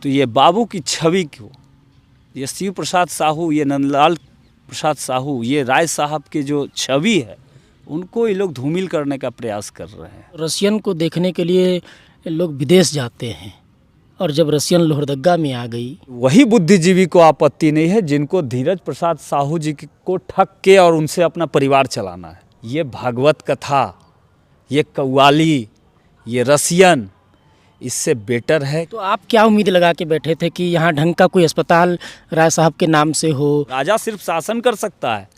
तो ये बाबू की छवि को, ये शिव प्रसाद साहू, ये नंदलाल प्रसाद साहू, ये राय साहब की जो छवि है, उनको ये लोग धूमिल करने का प्रयास कर रहे हैं। रसियन को देखने के लिए लोग विदेश जाते हैं, और जब रसियन लोहरदगा में आ गई, वही बुद्धिजीवी को आपत्ति नहीं है जिनको धीरज प्रसाद साहू जी को ठग के और उनसे अपना परिवार चलाना है। ये भागवत कथा, ये कव्वाली, ये रसियन इससे बेटर है। तो आप क्या उम्मीद लगा के बैठे थे कि यहाँ ढंग का कोई अस्पताल राय साहब के नाम से हो? राजा सिर्फ शासन कर सकता है,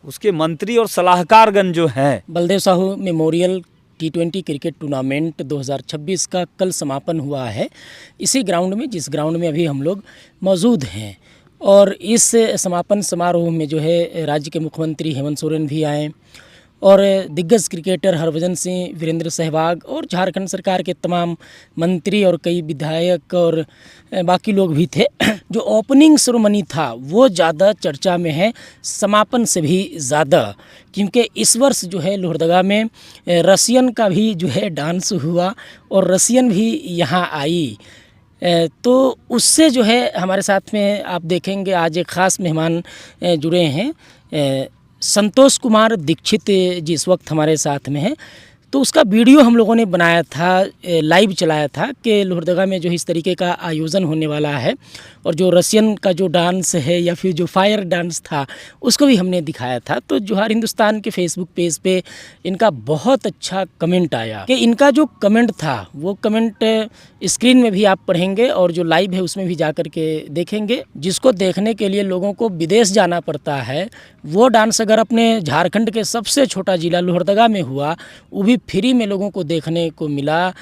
उसके मंत्री और सलाहकारगण जो हैं। Baldev Sahu memorial T20 cricket tournament 2026 का कल समापन हुआ है इसी ग्राउंड में, जिस ग्राउंड में अभी हम लोग मौजूद हैं। और इस समापन समारोह में जो है राज्य के मुख्यमंत्री हेमंत सोरेन भी आए, और दिग्गज क्रिकेटर हरभजन सिंह, वीरेंद्र सहवाग और झारखंड सरकार के तमाम मंत्री और कई विधायक और बाकी लोग भी थे। जो ओपनिंग सेरेमनी था वो ज़्यादा चर्चा में है, समापन से भी ज़्यादा, क्योंकि इस वर्ष जो है लोहरदगा में रसियन का भी जो है डांस हुआ और रसियन भी यहाँ आई। तो उससे जो है हमारे साथ में आप देखेंगे आज एक ख़ास मेहमान जुड़े हैं। संतोष कुमार दीक्षित जी इस वक्त हमारे साथ में हैं। तो उसका वीडियो हम लोगों ने बनाया था, लाइव चलाया था कि लोहरदगा में जो इस तरीके का आयोजन होने वाला है, और जो रसियन का जो डांस है या फिर जो फायर डांस था उसको भी हमने दिखाया था। तो जोहार हिंदुस्तान के फेसबुक पेज पे इनका बहुत अच्छा कमेंट आया कि इनका जो कमेंट था वो कमेंट स्क्रीन में भी आप पढ़ेंगे और जो लाइव है उसमें भी जा कर के देखेंगे। जिसको देखने के लिए लोगों को विदेश जाना पड़ता है, वो डांस अगर अपने झारखंड के सबसे छोटा जिला लोहरदगा में हुआ, वो भी फ्री में लोगों को देखने को मिला,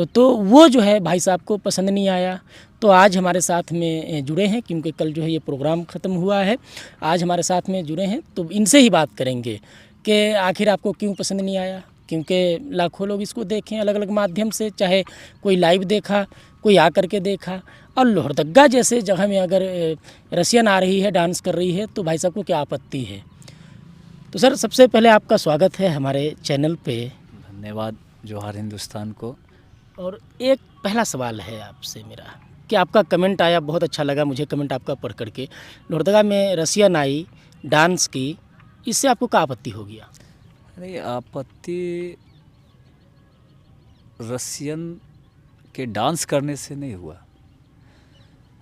तो वो जो है भाई साहब को पसंद नहीं आया। तो आज हमारे साथ में जुड़े हैं, क्योंकि कल जो है ये प्रोग्राम ख़त्म हुआ है, आज हमारे साथ में जुड़े हैं। तो इनसे ही बात करेंगे कि आखिर आपको क्यों पसंद नहीं आया, क्योंकि लाखों लोग इसको देखें अलग अलग माध्यम से, चाहे कोई लाइव देखा, कोई आ करके देखा, और लोहरदगा जैसे जगह में अगर रसियन आ रही है, डांस कर रही है, तो भाई साहब को क्या आपत्ति है। तो सर, सबसे पहले आपका स्वागत है हमारे चैनल पे। धन्यवाद जोहार हिंदुस्तान को। और एक पहला सवाल है आपसे मेरा कि आपका कमेंट आया, बहुत अच्छा लगा मुझे कमेंट आपका पढ़ करके। लोहरदगा में रसियन आई, डांस की, इससे आपको क्या आपत्ति हो गया? अरे आपत्ति रसियन के डांस करने से नहीं हुआ।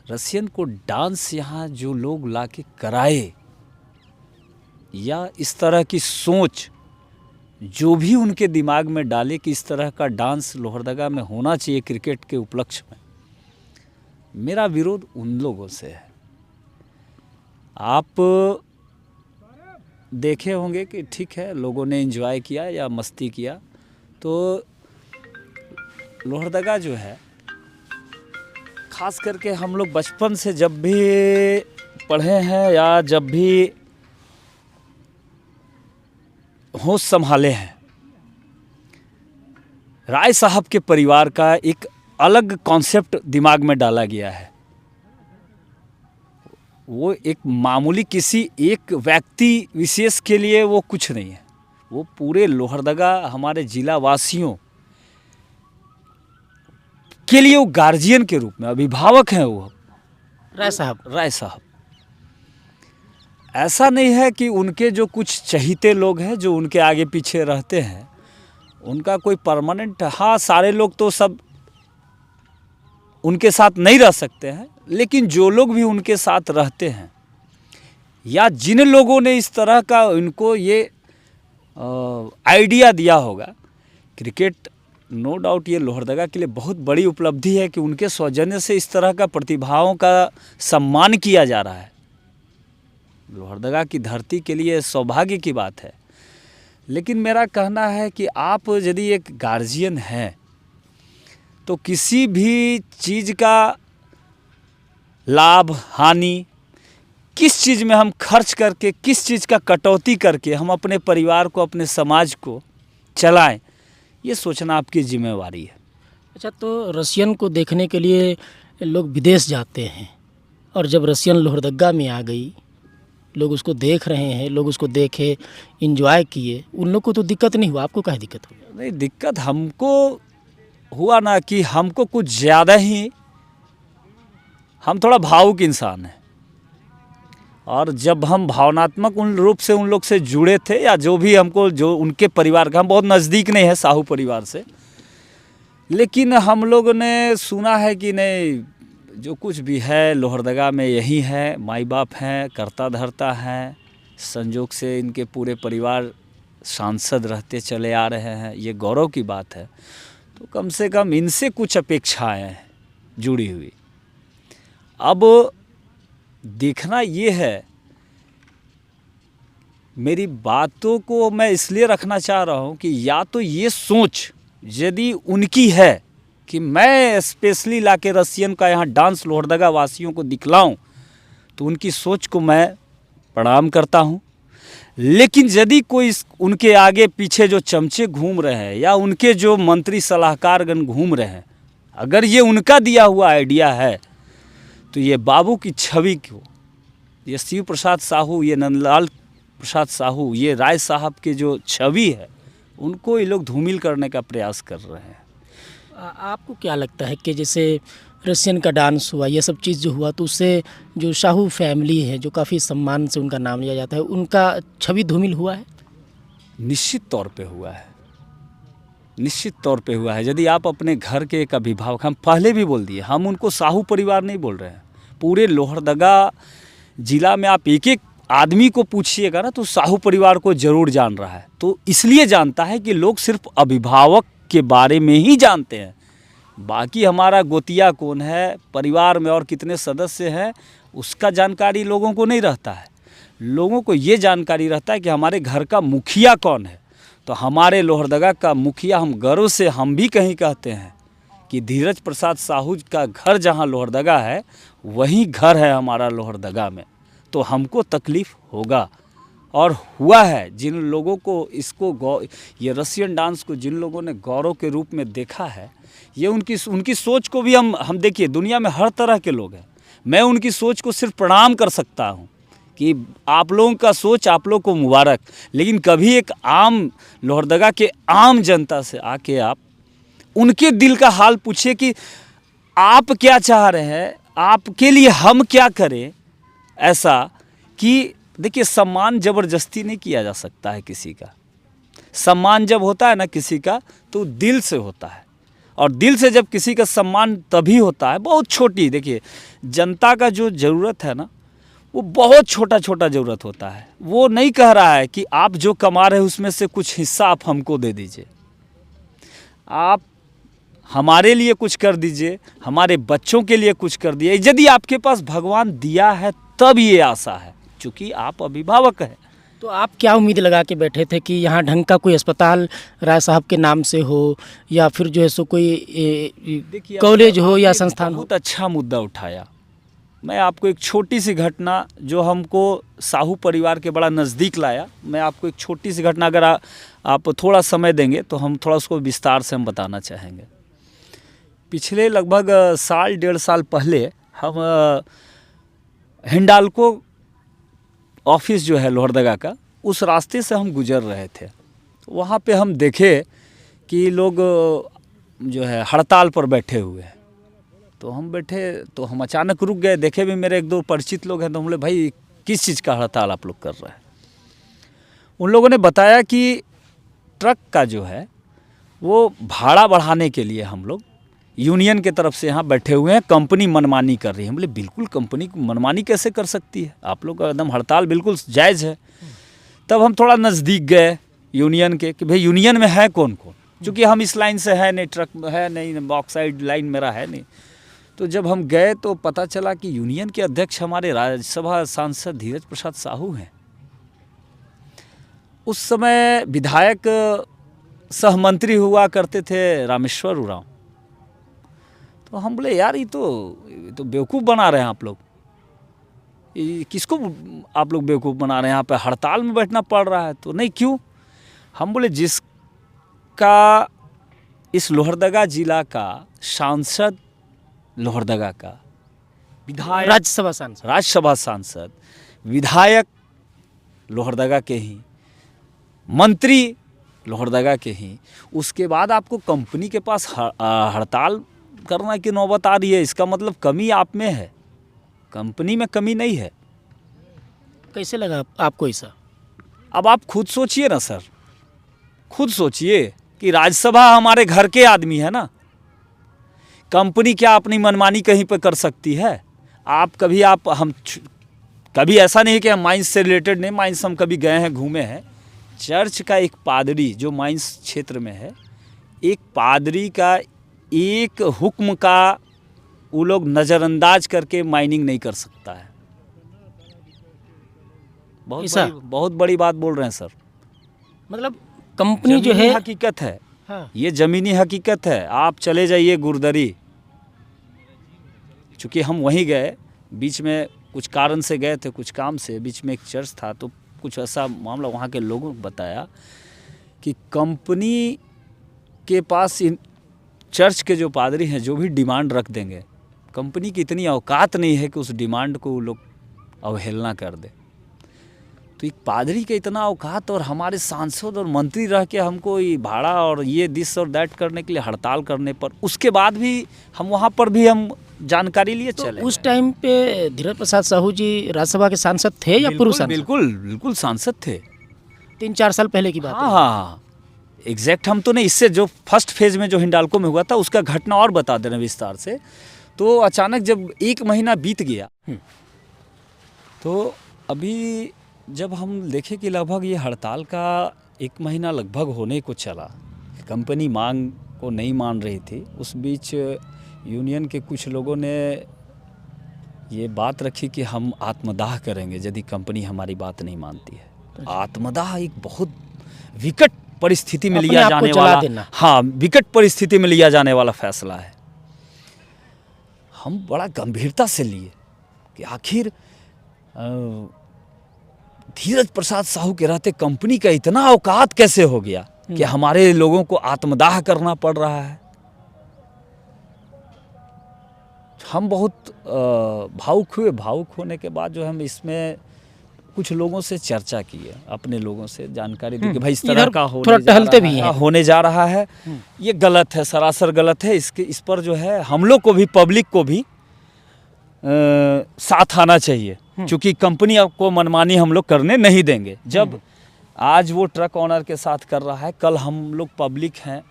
रसियन को डांस यहाँ जो लोग लाके कराए, या इस तरह की सोच जो भी उनके दिमाग में डाले कि इस तरह का डांस लोहरदगा में होना चाहिए क्रिकेट के उपलक्ष्य में, मेरा विरोध उन लोगों से है। आप देखे होंगे कि ठीक है, लोगों ने एंजॉय किया या मस्ती किया, तो लोहरदगा जो है, खास करके हम लोग बचपन से जब भी पढ़े हैं या जब भी होश संभाले हैं, राय साहब के परिवार का एक अलग कॉन्सेप्ट दिमाग में डाला गया है। वो एक मामूली किसी एक व्यक्ति विशेष के लिए वो कुछ नहीं है, वो पूरे लोहरदगा हमारे जिला वासियों के लिए वो गार्जियन के रूप में अभिभावक हैं। वो राय साहब ऐसा नहीं है कि उनके जो कुछ चहीते लोग हैं जो उनके आगे पीछे रहते हैं, उनका कोई परमानेंट, हाँ सारे लोग तो सब उनके साथ नहीं रह सकते हैं, लेकिन जो लोग भी उनके साथ रहते हैं या जिन लोगों ने इस तरह का उनको ये आइडिया दिया होगा, क्रिकेट नो डाउट ये लोहरदगा के लिए बहुत बड़ी उपलब्धि है कि उनके सौजन्य से इस तरह का प्रतिभाओं का सम्मान किया जा रहा है। लोहरदगा की धरती के लिए सौभाग्य की बात है। लेकिन मेरा कहना है कि आप यदि एक गार्जियन हैं तो किसी भी चीज़ का लाभ हानि, किस चीज़ में हम खर्च करके, किस चीज़ का कटौती करके हम अपने परिवार को, अपने समाज को चलाएं, ये सोचना आपकी जिम्मेवारी है। अच्छा, तो रसियन को देखने के लिए लोग विदेश जाते हैं, और जब रसियन लोहरदगा में आ गई, लोग उसको देख रहे हैं, लोग उसको देखे, एंजॉय किए, उन लोग को तो दिक्कत नहीं हुआ, आपको क्या दिक्कत हुई? नहीं, दिक्कत हमको हुआ ना कि हमको कुछ ज़्यादा ही हम थोड़ा भावुक इंसान हैं, और जब हम भावनात्मक उन रूप से उन लोग से जुड़े थे, या जो भी हमको जो उनके परिवार का, हम बहुत नज़दीक नहीं है साहू परिवार से, लेकिन हम लोगों ने सुना है कि नहीं, जो कुछ भी है लोहरदगा में यही है, माई बाप हैं, करता धरता हैं, संजोग से इनके पूरे परिवार सांसद रहते चले आ रहे हैं, ये गौरव की बात है। तो कम से कम इनसे कुछ अपेक्षाएं हैं जुड़ी हुई। अब देखना ये है, मेरी बातों को मैं इसलिए रखना चाह रहा हूँ कि या तो ये सोच यदि उनकी है कि मैं स्पेशली लाके रसियन का यहाँ डांस लोहरदगा वासियों को दिखलाऊं, तो उनकी सोच को मैं प्रणाम करता हूँ। लेकिन यदि कोई उनके आगे पीछे जो चमचे घूम रहे हैं या उनके जो मंत्री सलाहकारगण घूम रहे हैं, अगर ये उनका दिया हुआ आइडिया है, तो ये बाबू की छवि को, ये शिव प्रसाद साहू, ये नंदलाल प्रसाद साहू, ये राय साहब के जो छवि है, उनको ये लोग धूमिल करने का प्रयास कर रहे हैं। आपको क्या लगता है कि जैसे रशियन का डांस हुआ, ये सब चीज़ जो हुआ, तो उससे जो शाहू फैमिली है, जो काफ़ी सम्मान से उनका नाम लिया जाता है, उनका छवि धूमिल हुआ है? निश्चित तौर पे हुआ है, निश्चित तौर पे हुआ है। यदि आप अपने घर के एक अभिभावक, हम पहले भी बोल दिए, हम उनको साहू परिवार नहीं बोल रहे हैं। पूरे लोहरदगा जिला में आप एक एक आदमी को पूछिएगा ना, तो साहू परिवार को जरूर जान रहा है। तो इसलिए जानता है कि लोग सिर्फ अभिभावक के बारे में ही जानते हैं, बाकी हमारा गोतिया कौन है, परिवार में और कितने सदस्य हैं, उसका जानकारी लोगों को नहीं रहता है। लोगों को ये जानकारी रहता है कि हमारे घर का मुखिया कौन है। तो हमारे लोहरदगा का मुखिया, हम गर्व से हम भी कहीं कहते हैं कि धीरज प्रसाद साहू का घर जहाँ लोहरदगा है, वही घर है हमारा लोहरदगा में। तो हमको तकलीफ़ होगा, और हुआ है। जिन लोगों को इसको ये रसियन डांस को जिन लोगों ने गौरव के रूप में देखा है, ये उनकी सोच को भी हम देखिए, दुनिया में हर तरह के लोग हैं, मैं उनकी सोच को सिर्फ प्रणाम कर सकता हूँ कि आप लोगों का सोच, आप लोग को मुबारक। लेकिन कभी एक आम लोहरदगा के आम जनता से आके आप उनके दिल का हाल पूछिए कि आप क्या चाह रहे हैं, आपके लिए हम क्या करें। ऐसा कि देखिए, सम्मान ज़बरदस्ती नहीं किया जा सकता है किसी का। सम्मान जब होता है ना किसी का, तो दिल से होता है, और दिल से जब किसी का सम्मान तभी होता है, बहुत छोटी, देखिए जनता का जो ज़रूरत है ना, वो बहुत छोटा छोटा ज़रूरत होता है। वो नहीं कह रहा है कि आप जो कमा रहे हैं उसमें से कुछ हिस्सा आप हमको दे दीजिए, आप हमारे लिए कुछ कर दीजिए, हमारे बच्चों के लिए कुछ कर दिए। यदि आपके पास भगवान दिया है तब ये आशा है, क्योंकि आप अभिभावक हैं। तो आप क्या उम्मीद लगा के बैठे थे कि यहाँ ढंग का कोई अस्पताल राय साहब के नाम से हो, या फिर जो है सो कोई कॉलेज हो या संस्थान हो? बहुत अच्छा मुद्दा उठाया। मैं आपको एक छोटी सी घटना, जो हमको साहू परिवार के बड़ा नज़दीक लाया, मैं आपको एक छोटी सी घटना, अगर आप थोड़ा समय देंगे तो हम थोड़ा उसको विस्तार से हम बताना चाहेंगे। पिछले लगभग साल डेढ़ साल पहले हम हिंडाल्को ऑफिस जो है लोहरदगा का, उस रास्ते से हम गुजर रहे थे। तो वहाँ पे हम देखे कि लोग जो है हड़ताल पर बैठे हुए हैं। तो हम बैठे, तो हम अचानक रुक गए। देखे भी मेरे एक दो परिचित लोग हैं, तो हम बोले भाई किस चीज़ का हड़ताल आप लोग कर रहे हैं। उन लोगों ने बताया कि ट्रक का जो है वो भाड़ा बढ़ाने के लिए हम लोग यूनियन के तरफ से यहाँ बैठे हुए हैं, कंपनी मनमानी कर रही है। बोले बिल्कुल, कंपनी मनमानी कैसे कर सकती है, आप लोग का एकदम हड़ताल बिल्कुल जायज़ है। तब हम थोड़ा नज़दीक गए यूनियन के कि भाई यूनियन में है कौन कौन, क्योंकि हम इस लाइन से है नहीं, ट्रक है नहीं, बॉक्साइड लाइन मेरा है नहीं। तो जब हम गए तो पता चला कि यूनियन के अध्यक्ष हमारे राज्यसभा सांसद धीरज प्रसाद साहू हैं। उस समय विधायक सहमंत्री हुआ करते थे रामेश्वर उरांव। तो हम बोले यार ये तो बेवकूफ़ बना रहे हैं आप लोग, ये किसको आप लोग बेवकूफ़ बना रहे हैं, यहाँ पे हड़ताल में बैठना पड़ रहा है। तो नहीं, क्यों? हम बोले जिसका इस लोहरदगा जिला का सांसद, लोहरदगा का विधायक, राज्यसभा सांसद, विधायक लोहरदगा के ही, मंत्री लोहरदगा के ही, उसके बाद आपको कंपनी के पास हड़ताल करना की नौबत आ रही है। इसका मतलब कमी आप में है। कंपनी में कमी नहीं है। कैसे लगा आपको ऐसा? अब आप खुद सोचिए ना सर, खुद सोचिए कि राज्यसभा हमारे घर के आदमी है ना। कंपनी क्या अपनी मनमानी कहीं पर कर सकती है? कभी ऐसा नहीं कि हम माइंस से रिलेटेड नहीं, माइंस हम कभी गए हैं, घूमे हैं। चर्च का एक पादरी जो माइंस क्षेत्र में है, एक पादरी का एक हुक्म का वो लोग नज़रअंदाज करके माइनिंग नहीं कर सकता है। बहुत बड़ी बात बोल रहे हैं सर। मतलब कंपनी जो है, हकीकत है। हाँ। ये ज़मीनी हकीकत है। आप चले जाइए गुरदरी, चूँकि हम वहीं गए, बीच में कुछ कारण से गए थे, कुछ काम से, बीच में एक चर्च था, तो कुछ ऐसा मामला वहाँ के लोगों को बताया कि कंपनी के पास इन चर्च के जो पादरी हैं जो भी डिमांड रख देंगे, कंपनी की इतनी औकात नहीं है कि उस डिमांड को वो लोग अवहेलना कर दे। तो एक पादरी का इतना औकात, और हमारे सांसद और मंत्री रह के हमको ये भाड़ा और ये दिस और दैट करने के लिए हड़ताल करने पर, उसके बाद भी हम वहाँ पर भी हम जानकारी लिए चले। उस टाइम पे धीरज प्रसाद साहू जी राज्यसभा के सांसद थे या पूर्व सांसद? बिल्कुल सांसद थे। 3-4 साल पहले की बात है। हाँ, एग्जैक्ट हम तो नहीं, इससे जो फर्स्ट फेज में जो हिंडाल्को में हुआ था उसका घटना और बता दे रहे हैं विस्तार से। तो अचानक जब 1 महीना बीत गया, तो अभी जब हम देखें कि लगभग ये हड़ताल का 1 महीना लगभग होने को चला, कंपनी मांग को नहीं मान रही थी, उस बीच यूनियन के कुछ लोगों ने ये बात रखी कि हम आत्मदाह करेंगे यदि कंपनी हमारी बात नहीं मानती है। आत्मदाह एक बहुत विकट परिस्थिति में लिया जाने वाला, हाँ, विकट परिस्थिति में लिया जाने वाला फैसला है। हम बड़ा गंभीरता से लिए कि आखिर धीरज प्रसाद साहू के रहते कंपनी का इतना औकात कैसे हो गया कि हमारे लोगों को आत्मदाह करना पड़ रहा है। हम बहुत भावुक हुए। भावुक होने के बाद जो हम इसमें कुछ लोगों से चर्चा की है, अपने लोगों से जानकारी दी कि भाई इस तरह का होने जा रहा है, ये गलत है, सरासर गलत है। इस पर जो है हम लोग को भी, पब्लिक को भी साथ आना चाहिए, क्योंकि कंपनी को मनमानी हम लोग करने नहीं देंगे। जब आज वो ट्रक ऑनर के साथ कर रहा है, कल हम लोग पब्लिक हैं।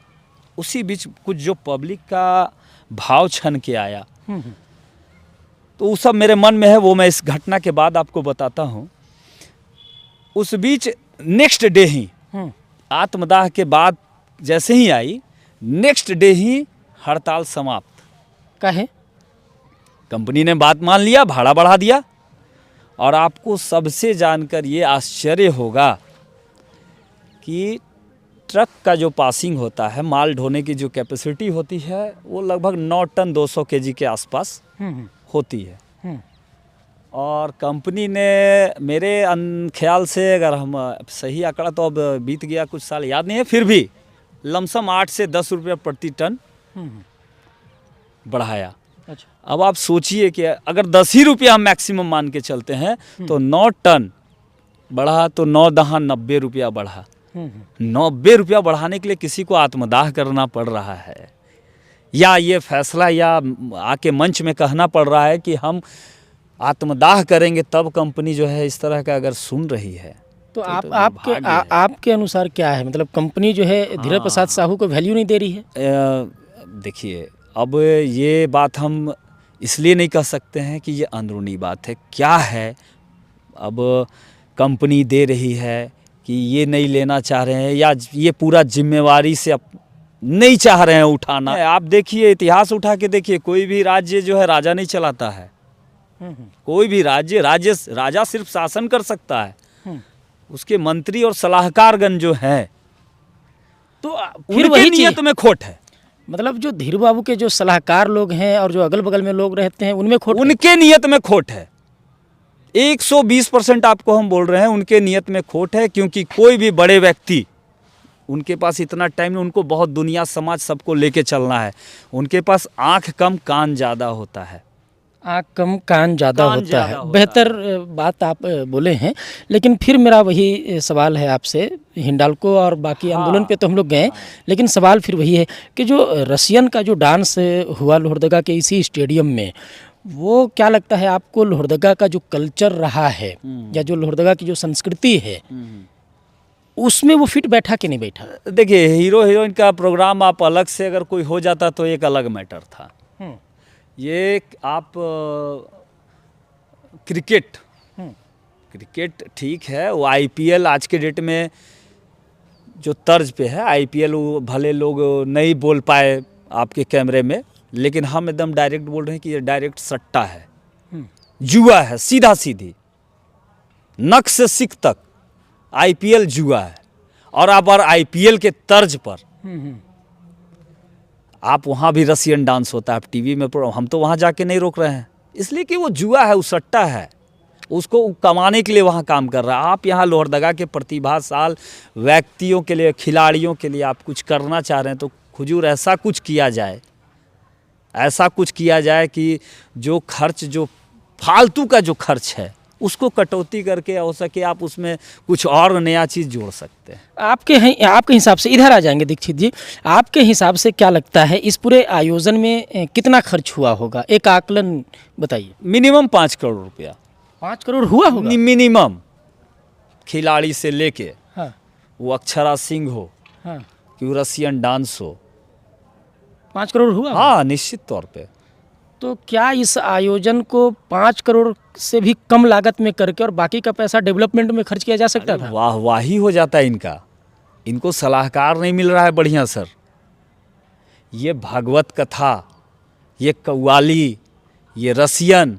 उसी बीच कुछ जो पब्लिक का भाव छन के आया, तो वो सब मेरे मन में है, वो मैं इस घटना के बाद आपको बताता हूँ। उस बीच नेक्स्ट डे ही, आत्मदाह के बाद जैसे ही आई, नेक्स्ट डे ही हड़ताल समाप्त। काहे? कंपनी ने बात मान लिया, भाड़ा बढ़ा दिया। और आपको सबसे जानकर ये आश्चर्य होगा कि ट्रक का जो पासिंग होता है, माल ढोने की जो कैपेसिटी होती है, वो लगभग 9 टन 200 केजी के आसपास होती है। और कंपनी ने, मेरे ख्याल से, अगर हम सही आंकड़ा तो अब बीत गया, कुछ साल याद नहीं है, फिर भी लमसम 8 से 10 रुपये प्रति टन बढ़ाया। अच्छा। अब आप सोचिए कि अगर 10 ही रुपया हम मैक्सिमम मान के चलते हैं, तो 9 टन बढ़ा तो 9 दहां 90 रुपया बढ़ा। 90 रुपया बढ़ाने के लिए किसी को आत्मदाह करना पड़ रहा है, या ये फैसला या आके मंच में कहना पड़ रहा है कि हम आत्मदाह करेंगे, तब कंपनी जो है इस तरह का अगर सुन रही है। तो आपके अनुसार क्या है? मतलब कंपनी जो है धीरज प्रसाद साहू को वैल्यू नहीं दे रही है? देखिए, अब ये बात हम इसलिए नहीं कह सकते हैं कि ये अंदरूनी बात है। क्या है, अब कंपनी दे रही है कि ये नहीं लेना चाह रहे हैं, या ये पूरा जिम्मेवारी से नहीं चाह रहे हैं उठाना। आप देखिए, इतिहास उठा के देखिए, कोई भी राज्य जो है राजा नहीं चलाता है। कोई भी राजा सिर्फ शासन कर सकता है, उसके मंत्री और सलाहकारगण जो हैं, तो फिर वही नियत में खोट है। मतलब जो धीरू बाबू के जो सलाहकार लोग हैं और जो अगल बगल में लोग रहते हैं, उनमें खोट, उनके नियत में खोट है। 120% आपको हम बोल रहे हैं, उनके नियत में खोट है। क्योंकि कोई भी बड़े व्यक्ति, उनके पास इतना टाइम नहीं, उनको बहुत दुनिया समाज सबको लेके चलना है। उनके पास आँख कम कान ज़्यादा होता है। आँख कम कान ज़्यादा होता है, बेहतर बात आप बोले हैं। लेकिन फिर मेरा वही सवाल है आपसे, हिंडाल्को और बाकी आंदोलन पे तो हम लोग गए, लेकिन सवाल फिर वही है कि जो रसियन का जो डांस हुआ लोहरदगा के इसी स्टेडियम में, वो क्या लगता है आपको, लोहरदगा का जो कल्चर रहा है या जो लोहरदगा की जो संस्कृति है उसमें वो फिट बैठा कि नहीं बैठा? देखिए, हीरो हीरोइन का प्रोग्राम आप अलग से अगर कोई हो जाता तो एक अलग मैटर था। ये आप क्रिकेट क्रिकेट ठीक है, वो आईपीएल आज के डेट में जो तर्ज पे है, आईपीएल वो भले लोग नहीं बोल पाए आपके कैमरे में, लेकिन हम एकदम डायरेक्ट बोल रहे हैं कि ये डायरेक्ट सट्टा है, जुआ है, सीधा सीधी नक से सिक तक आईपीएल जुआ है। और आप आईपीएल के तर्ज पर आप वहाँ भी रसियन डांस होता है, आप टीवी में, हम तो वहाँ जाके नहीं रोक रहे हैं, इसलिए कि वो जुआ है, वो सट्टा है, उसको कमाने के लिए वहाँ काम कर रहा है। आप यहाँ लोहरदगा के प्रतिभाशाल व्यक्तियों के लिए, खिलाड़ियों के लिए आप कुछ करना चाह रहे हैं तो हुजूर ऐसा कुछ किया जाए, ऐसा कुछ किया जाए कि जो खर्च, जो फालतू का जो खर्च है उसको कटौती करके हो सके आप उसमें कुछ और नया चीज़ जोड़ सकते हैं। आपके हिसाब से, इधर आ जाएंगे दीक्षित जी, आपके हिसाब से क्या लगता है इस पूरे आयोजन में कितना खर्च हुआ होगा, एक आकलन बताइए। मिनिमम 5 करोड़ रुपया। 5 करोड़ हुआ होगा मिनिमम, खिलाड़ी से लेके हाँ वो अक्षरा सिंह हो हाँ, कि वो रसियन डांस हो, 5 करोड़ हुआ? हाँ निश्चित तौर पे। तो क्या इस आयोजन को 5 करोड़ से भी कम लागत में करके और बाकी का पैसा डेवलपमेंट में खर्च किया जा सकता था? वाही हो जाता है इनका, इनको सलाहकार नहीं मिल रहा है बढ़िया सर। ये भागवत कथा, ये कव्वाली, ये रसियन,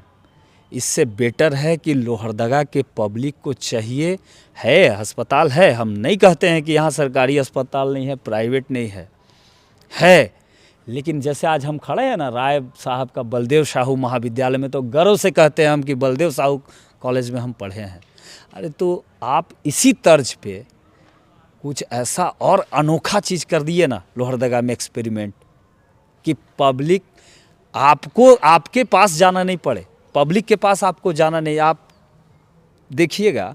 इससे बेटर है कि लोहरदगा के पब्लिक को चाहिए, है अस्पताल है, हम नहीं कहते हैं कि यहाँ सरकारी अस्पताल नहीं है, प्राइवेट नहीं है, लेकिन जैसे आज हम खड़े हैं ना राय साहब का बलदेव साहू महाविद्यालय में, तो गर्व से कहते हैं हम कि बलदेव साहू कॉलेज में हम पढ़े हैं। अरे तो आप इसी तर्ज पे कुछ ऐसा और अनोखा चीज़ कर दिए ना लोहरदगा में एक्सपेरिमेंट, कि पब्लिक आपको, आपके पास जाना नहीं पड़े, पब्लिक के पास आपको जाना नहीं। आप देखिएगा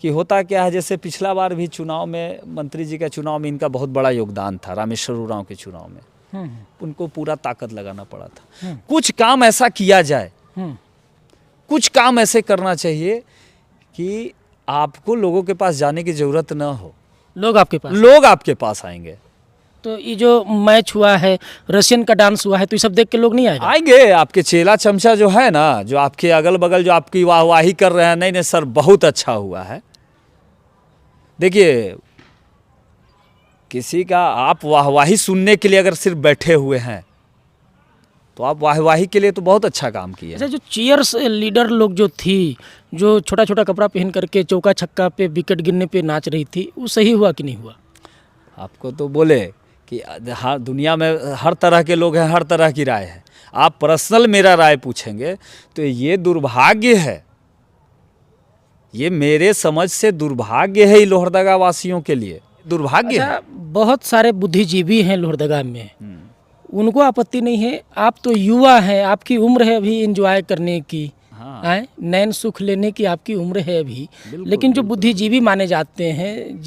कि होता क्या है, जैसे पिछला बार भी चुनाव में, मंत्री जी का चुनाव में इनका बहुत बड़ा योगदान था, रामेश्वर उरांव के चुनाव में उनको पूरा ताकत लगाना पड़ा था। कुछ काम ऐसा किया जाए, कुछ काम ऐसे करना चाहिए कि आपको लोगों के पास जाने की ज़रूरत ना हो, लोग आपके पास आएंगे। तो ये जो मैच हुआ है, रशियन का डांस हुआ है, तो ये सब देख के लोग नहीं आएंगे। आपके चेला चमचा जो है ना, जो आपके अगल बगल जो आपकी वाहवाही कर रहे हैं, नहीं नहीं सर बहुत अच्छा हुआ है। देखिए, किसी का आप वाहवाही सुनने के लिए अगर सिर्फ बैठे हुए हैं तो आप वाहवाही के लिए तो बहुत अच्छा काम किया। अच्छा, जो चीयर्स लीडर लोग जो थी, जो छोटा छोटा कपड़ा पहन करके चौका छक्का पे विकेट गिरने पे नाच रही थी, वो सही हुआ कि नहीं हुआ? आपको तो बोले कि हर दुनिया में हर तरह के लोग हैं, हर तरह की राय है। आप पर्सनल मेरा राय पूछेंगे तो ये दुर्भाग्य है, ये मेरे समझ से दुर्भाग्य है लोहरदगा वासियों के लिए, दुर्भाग्य है। बहुत सारे बुद्धिजीवी हैं लोहरदगा में, उनको आपत्ति नहीं है, आप तो युवा हैं, आपकी उम्र है अभी एंजॉय करने की, हाँ, नैन सुख लेने की आपकी उम्र है अभी, लेकिन जो बुद्धिजीवी माने जाते हैं,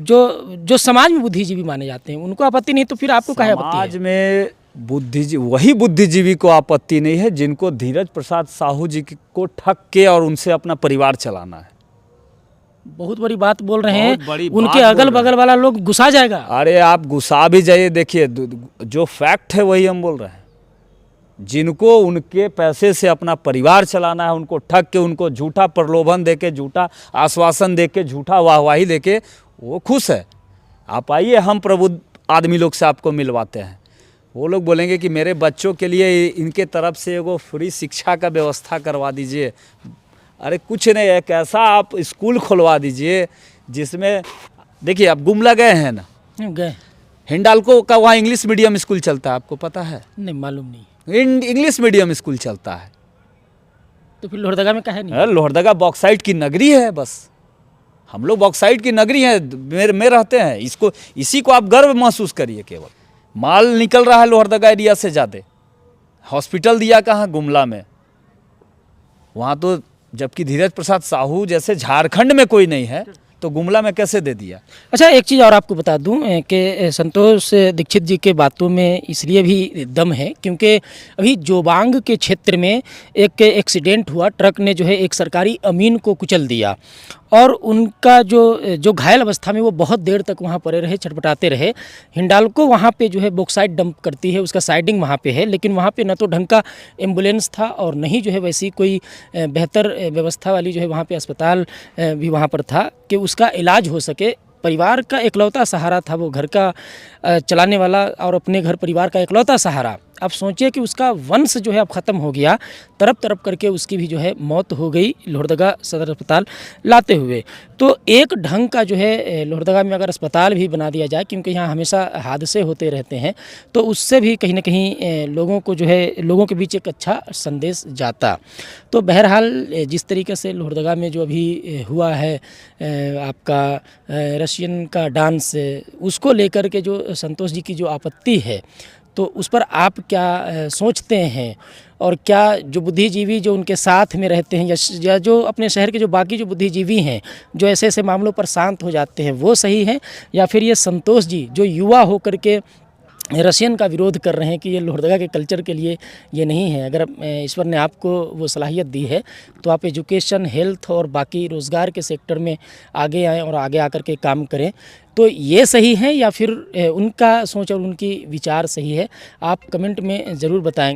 जो समाज में बुद्धिजीवी माने जाते हैं, उनको आपत्ति नहीं, तो फिर आपको काहे आपत्ति है? समाज में वही बुद्धिजीवी को आपत्ति नहीं है जिनको धीरज प्रसाद साहू जी को ठग के और उनसे अपना परिवार चलाना है। बहुत बड़ी बात बोल रहे हैं, उनके अगल बगल वाला लोग गुस्सा जाएगा। अरे आप गुस्सा भी जाइए, देखिए जो फैक्ट है वही हम बोल रहे हैं। जिनको उनके पैसे से अपना परिवार चलाना है, उनको ठग के, उनको झूठा प्रलोभन देके, झूठा आश्वासन देके, झूठा वाहवाही देके वो खुश है। आप आइए, हम प्रबुद्ध आदमी लोग से आपको मिलवाते हैं। वो लोग बोलेंगे कि मेरे बच्चों के लिए इनके तरफ से वो फ्री शिक्षा का व्यवस्था करवा दीजिए। अरे कुछ नहीं, एक ऐसा आप स्कूल खुलवा दीजिए जिसमें, देखिए आप गुमला गए हैं ना? गए। हिंडाल्को का वहाँ इंग्लिश मीडियम स्कूल चलता है, आपको पता है? नहीं, मालूम नहीं। इंग्लिश मीडियम स्कूल चलता है। तो फिर लोहरदगा में काहे नहीं? लोहरदगा बॉक्साइट की नगरी है, बस हम लोग बॉक्साइट की नगरी है में रहते हैं। इसको, इसी को आप गर्व महसूस करिए। केवल माल निकल रहा है लोहरदगा एरिया से ज़्यादा। हॉस्पिटल दिया कहाँ? गुमला में। वहाँ तो जबकि धीरज प्रसाद साहू जैसे झारखंड में कोई नहीं है, तो गुमला में कैसे दे दिया। अच्छा, एक चीज़ और आपको बता दूं कि संतोष दीक्षित जी के बातों में इसलिए भी दम है क्योंकि अभी जोबांग के क्षेत्र में एक एक्सीडेंट हुआ, ट्रक ने जो है एक सरकारी अमीन को कुचल दिया और उनका जो घायल अवस्था में वो बहुत देर तक वहाँ पड़े रहे, छटपटाते रहे। हिंडाल्को वहाँ पे जो है बॉक्साइट डंप करती है, उसका साइडिंग वहाँ पे है, लेकिन वहाँ पे न तो ढंग का एम्बुलेंस था और न ही जो है वैसी कोई बेहतर व्यवस्था वाली जो है वहाँ पे अस्पताल भी वहाँ पर था कि उसका इलाज हो सके। परिवार का इकलौता सहारा था वो, घर का चलाने वाला और अपने घर परिवार का इकलौता सहारा। अब सोचिए कि उसका वंश जो है अब ख़त्म हो गया, तरफ तरफ करके उसकी भी जो है मौत हो गई लोहरदगा सदर अस्पताल लाते हुए। तो एक ढंग का जो है लोहरदगा में अगर अस्पताल भी बना दिया जाए, क्योंकि यहाँ हमेशा हादसे होते रहते हैं, तो उससे भी कहीं ना कहीं लोगों को जो है लोगों के बीच एक अच्छा संदेश जाता। तो बहरहाल जिस तरीके से लोहरदगा में जो अभी हुआ है आपका रशियन का डांस, उसको लेकर के जो संतोष जी की जो आपत्ति है, तो उस पर आप क्या सोचते हैं और क्या जो बुद्धिजीवी जो उनके साथ में रहते हैं या जो अपने शहर के जो बाकी जो बुद्धिजीवी हैं जो ऐसे ऐसे मामलों पर शांत हो जाते हैं, वो सही हैं, या फिर ये संतोष जी जो युवा होकर के रशियन का विरोध कर रहे हैं कि ये लोहरदगा के कल्चर के लिए ये नहीं है। अगर ईश्वर ने आपको वो सलाहियत दी है तो आप एजुकेशन, हेल्थ और बाकी रोज़गार के सेक्टर में आगे आएँ और आगे आकर के काम करें, तो ये सही है या फिर उनका सोच और उनकी विचार सही है? आप कमेंट में ज़रूर बताएं।